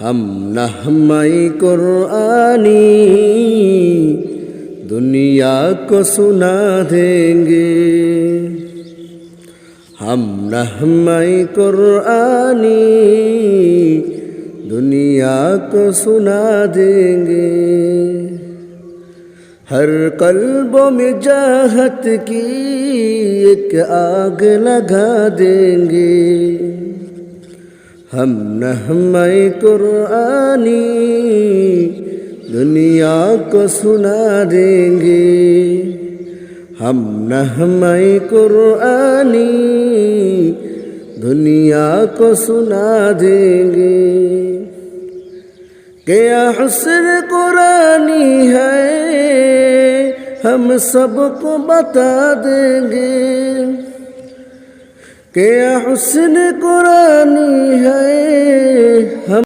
ہم نغمۂ قرآنی دنیا کو سنا دیں گے، ہم نغمۂ قرآنی دنیا کو سنا دیں گے، ہر قلبوں میں چاہت کی ایک آگ لگا دیں گے، ہم نغمۂ قرآنی دنیا کو سنا دیں گے، ہم نغمۂ قرآنی دنیا کو سنا دیں گے، کیا حسن قرآنی ہے ہم سب کو بتا دیں گے، کیا حسن قرآنی ہے ہم